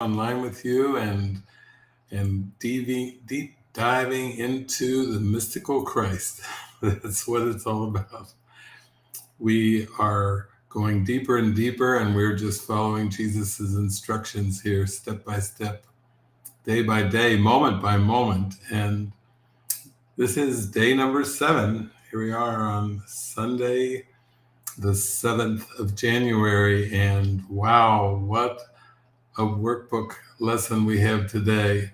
online with you and deep diving into the mystical Christ. That's what it's all about. We are going deeper and deeper, and we're just following Jesus's instructions here, step by step, day by day, moment by moment. And this is day number 7. Here we are on Sunday, the 7th of January, and wow, what a workbook lesson we have today.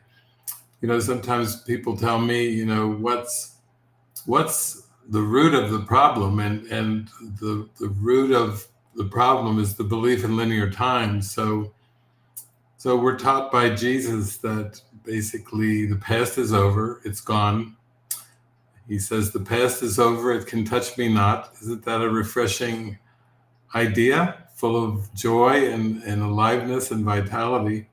Sometimes people tell me, what's the root of the problem? And the root of the problem is the belief in linear time. So we're taught by Jesus that basically the past is over, it's gone. He says, the past is over, it can touch me not. Isn't that a refreshing idea, full of joy and aliveness and vitality?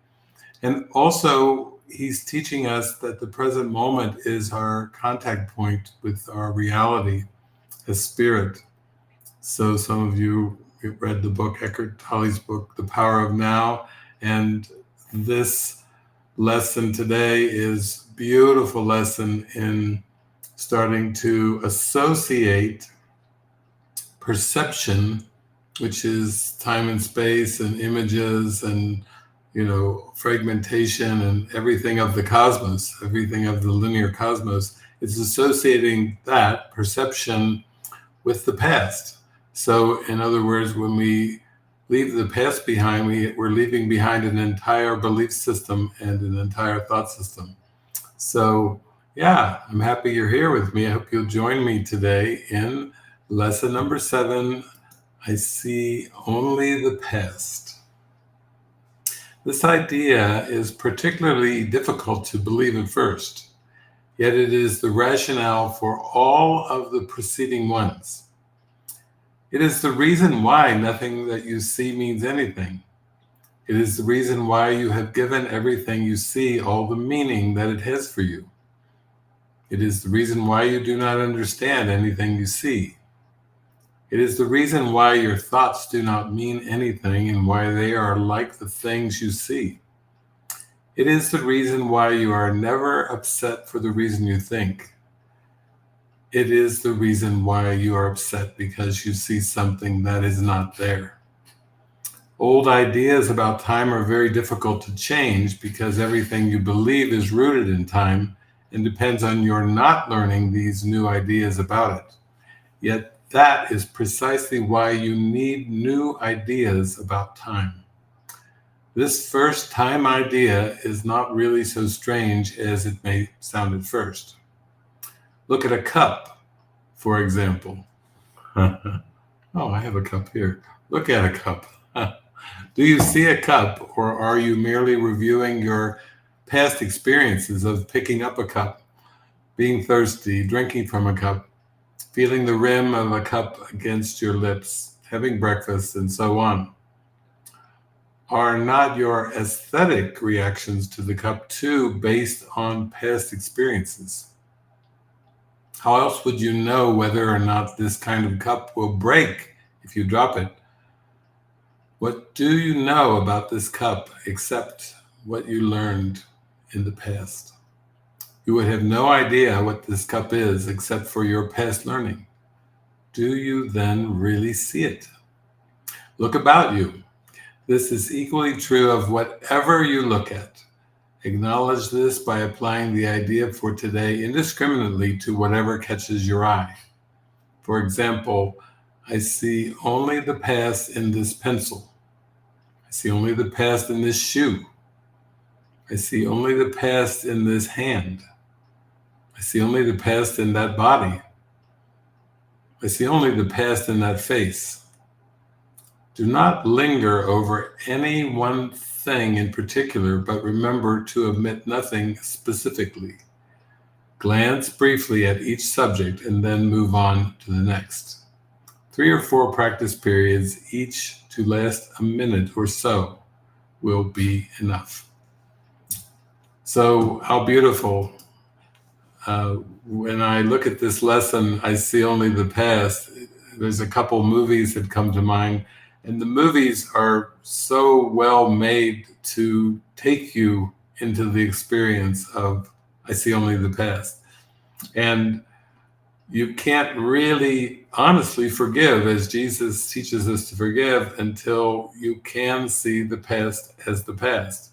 And also, he's teaching us that the present moment is our contact point with our reality as spirit. So some of you read the book, Eckhart Tolle's book, The Power of Now, and this lesson today is a beautiful lesson in starting to associate perception, which is time and space and images and fragmentation and everything of the cosmos, everything of the linear cosmos. It's associating that perception with the past. So in other words, when we leave the past behind, we're leaving behind an entire belief system and an entire thought system. So yeah, I'm happy you're here with me. I hope you'll join me today in lesson number 7. I see only the past. This idea is particularly difficult to believe at first, yet it is the rationale for all of the preceding ones. It is the reason why nothing that you see means anything. It is the reason why you have given everything you see all the meaning that it has for you. It is the reason why you do not understand anything you see. It is the reason why your thoughts do not mean anything and why they are like the things you see. It is the reason why you are never upset for the reason you think. It is the reason why you are upset because you see something that is not there. Old ideas about time are very difficult to change because everything you believe is rooted in time and depends on your not learning these new ideas about it. Yet that is precisely why you need new ideas about time. This first time idea is not really so strange as it may sound at first. Look at a cup, for example. Oh, I have a cup here. Look at a cup. Do you see a cup, or are you merely reviewing your past experiences of picking up a cup, being thirsty, drinking from a cup, feeling the rim of a cup against your lips, having breakfast, and so on? Are not your aesthetic reactions to the cup too based on past experiences? How else would you know whether or not this kind of cup will break if you drop it? What do you know about this cup except what you learned in the past? You would have no idea what this cup is except for your past learning. Do you then really see it? Look about you. This is equally true of whatever you look at. Acknowledge this by applying the idea for today indiscriminately to whatever catches your eye. For example, I see only the past in this pencil. I see only the past in this shoe. I see only the past in this hand. I see only the past in that body. I see only the past in that face. Do not linger over any one thing in particular, but remember to omit nothing specifically. Glance briefly at each subject and then move on to the next. 3 or 4 practice periods, each to last a minute or so, will be enough. So how beautiful. When I look at this lesson, I see only the past. There's a couple movies that come to mind. And the movies are so well made to take you into the experience of I see only the past. And you can't really honestly forgive as Jesus teaches us to forgive until you can see the past as the past.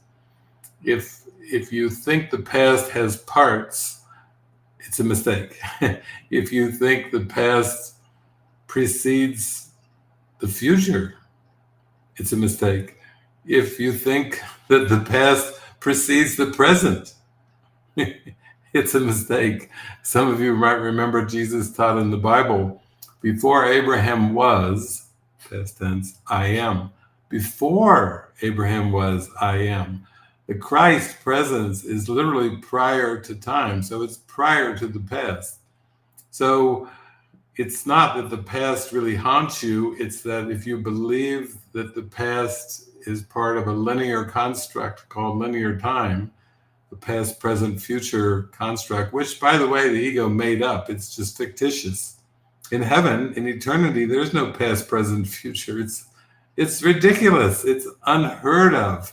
If you think the past has parts, it's a mistake. If you think the past precedes the future, it's a mistake. If you think that the past precedes the present, it's a mistake. Some of you might remember Jesus taught in the Bible, before Abraham was, past tense, I am. Before Abraham was, I am. The Christ presence is literally prior to time, so it's prior to the past. So it's not that the past really haunts you, it's that if you believe that the past is part of a linear construct called linear time, the past, present, future construct, which, by the way, the ego made up. It's just fictitious. In heaven, in eternity, there's no past, present, future. It's ridiculous. It's unheard of.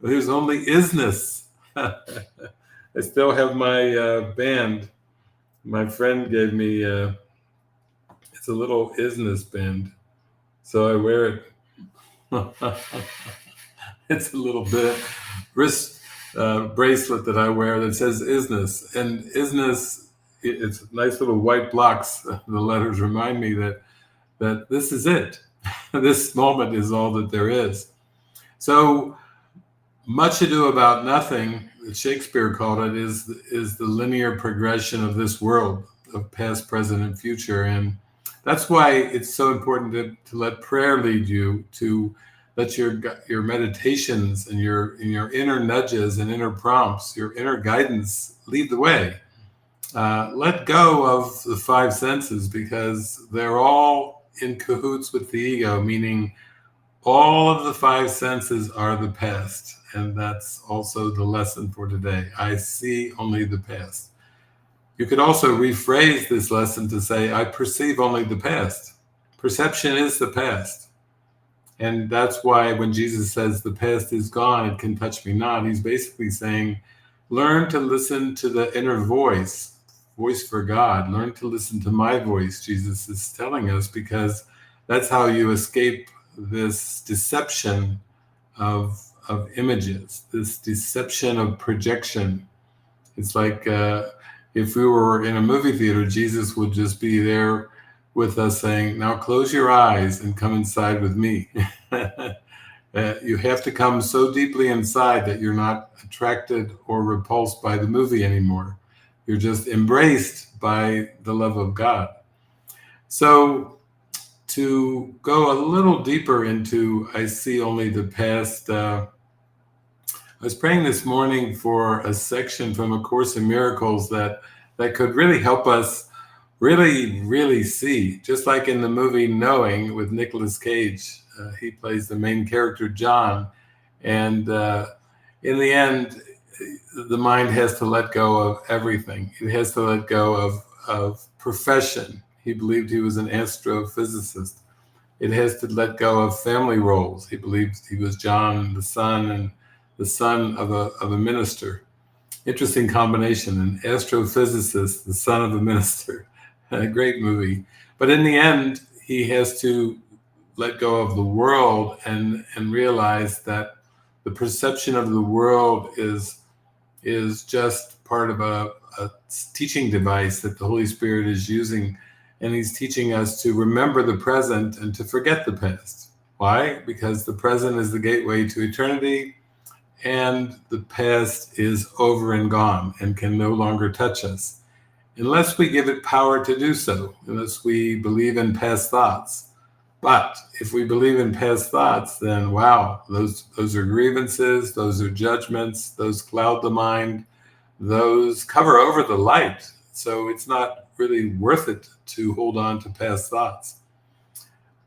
There's only isness. I still have my band. My friend gave me, it's a little isness band. So I wear it. It's a little bit wrist bracelet that I wear that says isness. And isness, it's nice little white blocks. The letters remind me that this is it. This moment is all that there is. So much ado about nothing, Shakespeare called it, is the linear progression of this world, of past, present, and future. And that's why it's so important to let prayer lead you, to let your meditations and your inner nudges and inner prompts, your inner guidance lead the way. Let go of the five senses, because they're all in cahoots with the ego, meaning all of the five senses are the past. And that's also the lesson for today. I see only the past. You could also rephrase this lesson to say, I perceive only the past. Perception is the past. And that's why when Jesus says the past is gone, it can touch me not, he's basically saying, learn to listen to the inner voice for God. Learn to listen to my voice, Jesus is telling us, because that's how you escape this deception of images, this deception of projection. It's like if we were in a movie theater, Jesus would just be there with us saying, now close your eyes and come inside with me. You have to come so deeply inside that you're not attracted or repulsed by the movie anymore. You're just embraced by the love of God. So to go a little deeper into I see only the past, I was praying this morning for a section from A Course in Miracles that could really help us really see, just like in the movie Knowing with Nicolas Cage. He plays the main character, John. And in the end, the mind has to let go of everything. It has to let go of profession. He believed he was an astrophysicist. It has to let go of family roles. He believed he was John, the son, and the son of a minister. Interesting combination, an astrophysicist, the son of a minister. A great movie. But in the end, he has to let go of the world and realize that the perception of the world is just part of a teaching device that the Holy Spirit is using. And he's teaching us to remember the present and to forget the past. Why? Because the present is the gateway to eternity, and the past is over and gone and can no longer touch us, unless we give it power to do so, unless we believe in past thoughts. But if we believe in past thoughts, then wow, those are grievances, those are judgments, those cloud the mind, those cover over the light. So it's not really worth it to hold on to past thoughts.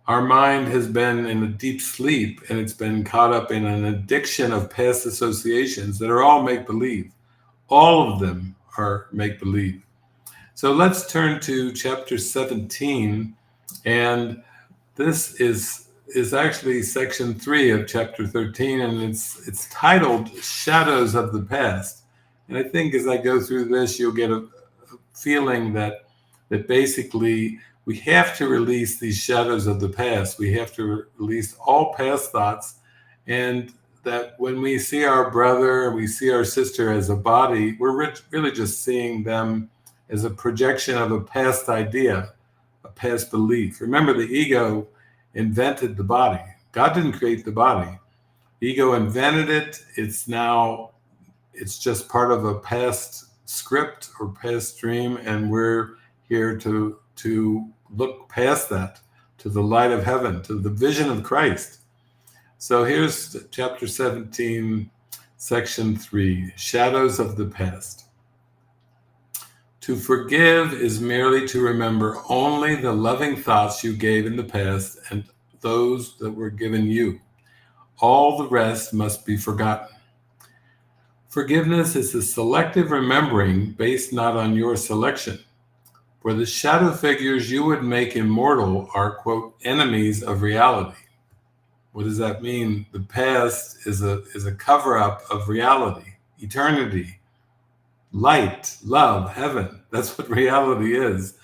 Our mind has been in a deep sleep, and it's been caught up in an addiction of past associations that are all make-believe. All of them are make-believe. So let's turn to chapter 17, and This is actually section 3 of chapter 13, and it's titled Shadows of the Past. And I think as I go through this, you'll get a feeling that basically we have to release these shadows of the past. We have to release all past thoughts, and that when we see our brother, we see our sister as a body, we're really just seeing them as a projection of a past idea, a past belief. Remember, the ego invented the body. God didn't create the body. The ego invented it. It's just part of a past script or past dream, and we're here to look past that to the light of heaven, to the vision of Christ. So here's chapter 17, section 3, Shadows of the Past. To forgive is merely to remember only the loving thoughts you gave in the past and those that were given you. All the rest must be forgotten. Forgiveness is a selective remembering based not on your selection. For the shadow figures you would make immortal are, quote, enemies of reality. What does that mean? The past is a cover-up of reality, eternity, light, love, heaven. That's what reality is.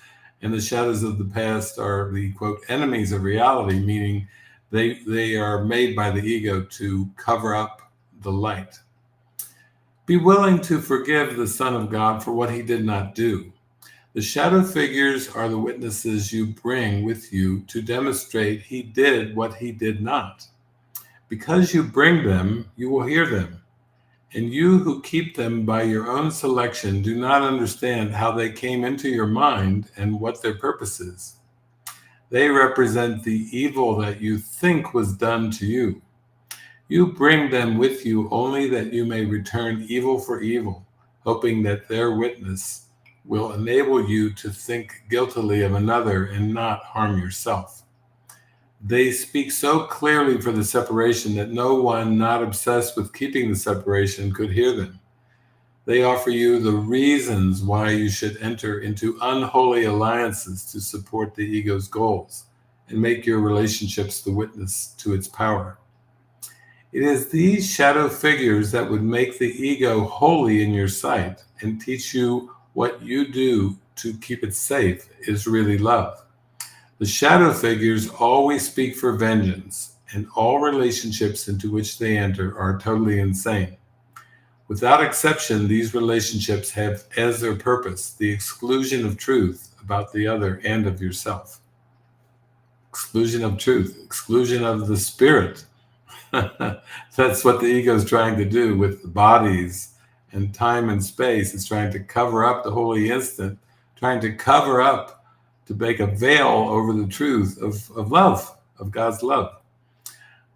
And the shadows of the past are the, quote, enemies of reality, meaning they are made by the ego to cover up the light. Be willing to forgive the Son of God for what he did not do. The shadow figures are the witnesses you bring with you to demonstrate he did what he did not. Because you bring them, you will hear them. And you who keep them by your own selection do not understand how they came into your mind and what their purpose is. They represent the evil that you think was done to you. You bring them with you only that you may return evil for evil, hoping that their witness will enable you to think guiltily of another and not harm yourself. They speak so clearly for the separation that no one not obsessed with keeping the separation could hear them. They offer you the reasons why you should enter into unholy alliances to support the ego's goals and make your relationships the witness to its power. It is these shadow figures that would make the ego holy in your sight and teach you what you do to keep it safe is really love. The shadow figures always speak for vengeance, and all relationships into which they enter are totally insane. Without exception, these relationships have as their purpose the exclusion of truth about the other and of yourself. Exclusion of truth, exclusion of the spirit. That's what the ego is trying to do with the bodies and time and space. It's trying to cover up the holy instant, trying to cover up, to make a veil over the truth of love, of God's love.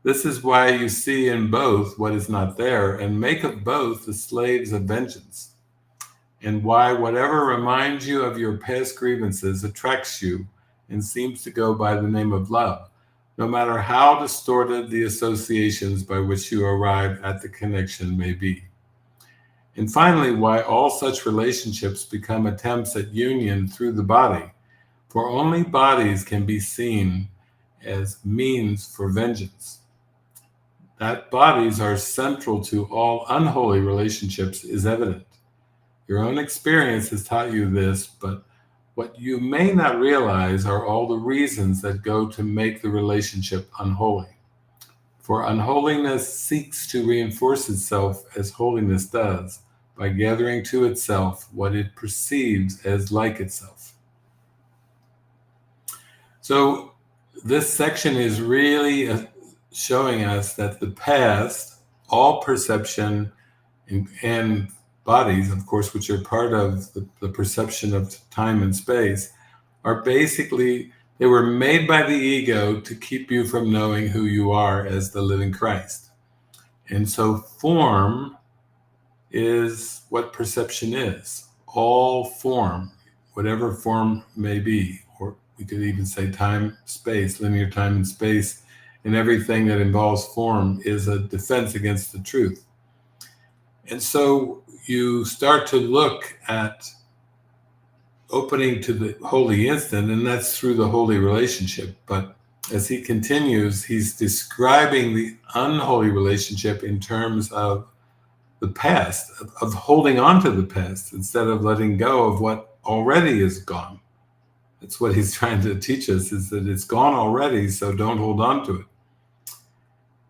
This is why you see in both what is not there and make of both the slaves of vengeance, and why whatever reminds you of your past grievances attracts you and seems to go by the name of love, no matter how distorted the associations by which you arrive at the connection may be. And finally, why all such relationships become attempts at union through the body, for only bodies can be seen as means for vengeance. That bodies are central to all unholy relationships is evident. Your own experience has taught you this, but what you may not realize are all the reasons that go to make the relationship unholy. For unholiness seeks to reinforce itself as holiness does, by gathering to itself what it perceives as like itself. So this section is really showing us that the past, all perception and bodies, of course, which are part of the perception of time and space, are basically, they were made by the ego to keep you from knowing who you are as the living Christ. And so form is what perception is. All form, whatever form may be, or we could even say time, space, linear time and space, and everything that involves form is a defense against the truth. And so you start to look at opening to the holy instant, and that's through the holy relationship. But as he continues, he's describing the unholy relationship in terms of the past, of holding on to the past instead of letting go of what already is gone. That's what he's trying to teach us, is that it's gone already, so don't hold on to it.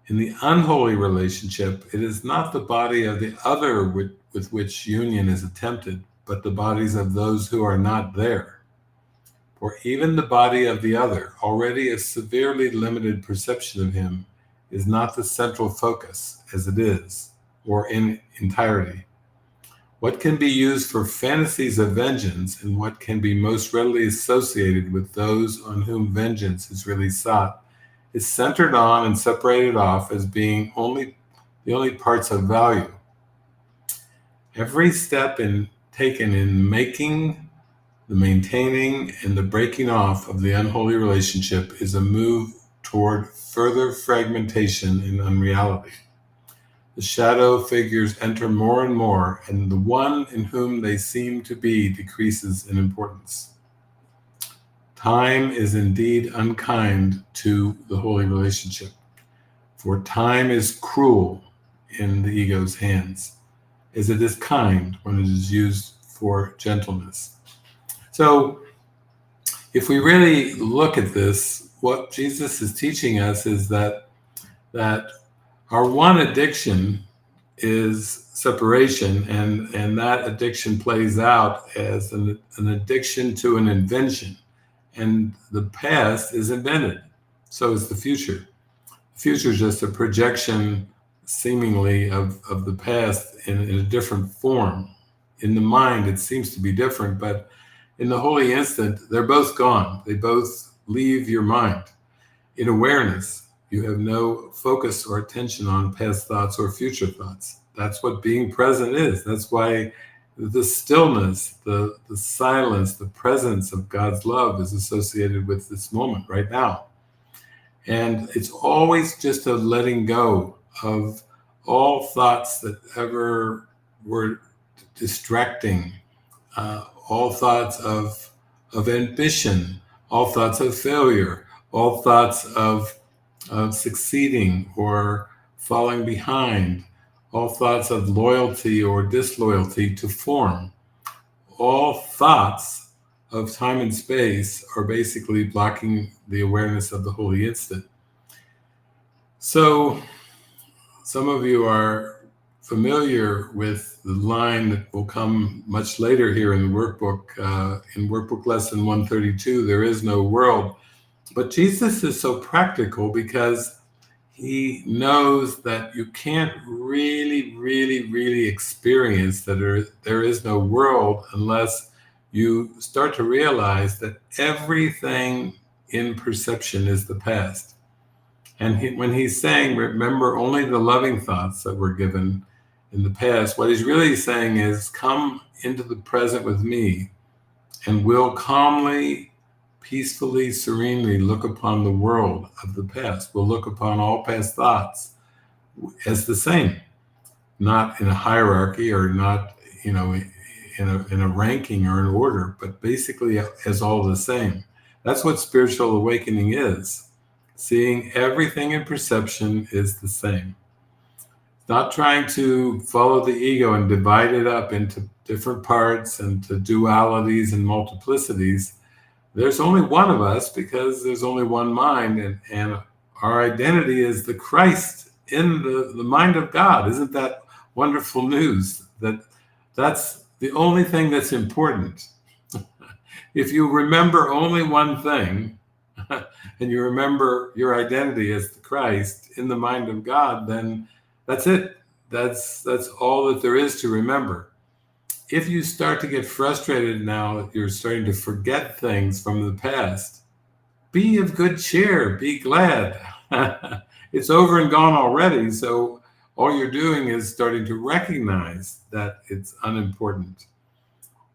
In the unholy relationship, it is not the body of the other with which union is attempted, but the bodies of those who are not there. For even the body of the other, already a severely limited perception of him, is not the central focus, as it is, or in entirety. What can be used for fantasies of vengeance and what can be most readily associated with those on whom vengeance is really sought is centered on and separated off as being the only parts of value. Every step taken in making, the maintaining, and the breaking off of the unholy relationship is a move toward further fragmentation and unreality. The shadow figures enter more and more, and the one in whom they seem to be decreases in importance. Time is indeed unkind to the holy relationship, for time is cruel in the ego's hands, as it is kind when it is used for gentleness. So, if we really look at this, what Jesus is teaching us is that our one addiction is separation, and that addiction plays out as an addiction to an invention. And the past is invented, so is the future. The future is just a projection, seemingly, of the past in a different form. In the mind, it seems to be different, but in the holy instant, they're both gone. They both leave your mind. In awareness, you have no focus or attention on past thoughts or future thoughts. That's what being present is. That's why the stillness, the silence, the presence of God's love is associated with this moment right now. And it's always just a letting go of all thoughts that ever were distracting, all thoughts of ambition, all thoughts of failure, all thoughts of succeeding or falling behind, all thoughts of loyalty or disloyalty to form. All thoughts of time and space are basically blocking the awareness of the holy instant. So some of you are familiar with the line that will come much later here in the workbook, in workbook lesson 132, there is no world. But Jesus is so practical because he knows that you can't really experience that there is no world unless you start to realize that everything in perception is the past. And when he's saying, remember only the loving thoughts that were given in the past, what he's really saying is, come into the present with me and we'll calmly, peacefully, serenely look upon the world of the past. We'll look upon all past thoughts as the same, not in a hierarchy or not, in a ranking or an order, but basically as all the same. That's what spiritual awakening is. Seeing everything in perception is the same. Not trying to follow the ego and divide it up into different parts and to dualities and multiplicities. There's only one of us because there's only one mind, and our identity is the Christ in the mind of God. Isn't that wonderful news? That's the only thing that's important. If you remember only one thing, and you remember your identity as the Christ in the mind of God, then that's it. That's all that there is to remember. If you start to get frustrated now that you're starting to forget things from the past, be of good cheer, be glad. It's over and gone already, so all you're doing is starting to recognize that it's unimportant.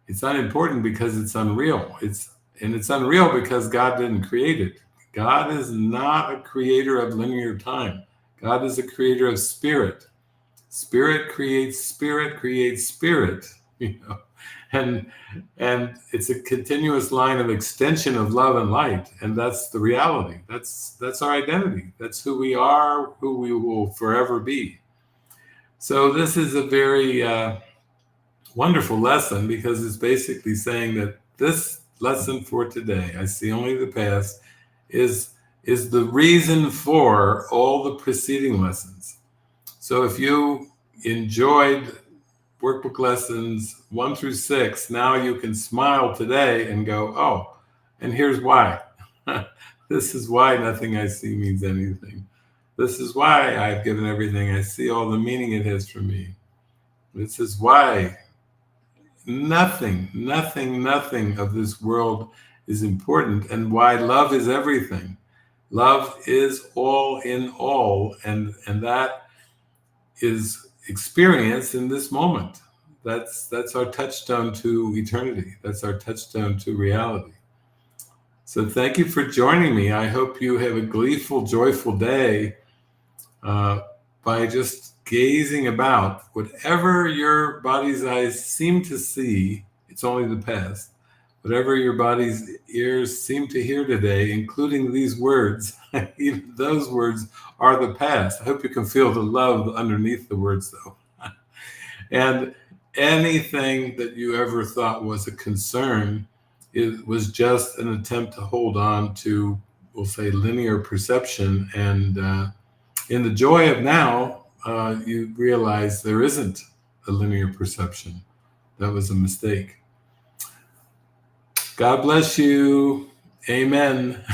It's unimportant because it's unreal. It's unreal because God didn't create it. God is not a creator of linear time. God is a creator of spirit. Spirit creates spirit creates spirit. and it's a continuous line of extension of love and light, and that's the reality. That's our identity. That's who we are, who we will forever be. So this is a very wonderful lesson, because it's basically saying that this lesson for today, I see only the past, is the reason for all the preceding lessons. So if you enjoyed workbook lessons 1 through 6, now you can smile today and go, oh, and here's why. This is why nothing I see means anything. This is why I've given everything I see all the meaning it has for me. This is why nothing of this world is important, and why love is everything. Love is all in all, and that is experienced in this moment. That's our touchstone to eternity. That's our touchstone to reality. So thank you for joining me. I hope you have a gleeful, joyful day by just gazing about. Whatever your body's eyes seem to see, it's only the past. Whatever your body's ears seem to hear today, including these words, even those words are the past. I hope you can feel the love underneath the words, though. And anything that you ever thought was a concern, it was just an attempt to hold on to, we'll say, linear perception. And in the joy of now, you realize there isn't a linear perception. That was a mistake. God bless you. Amen.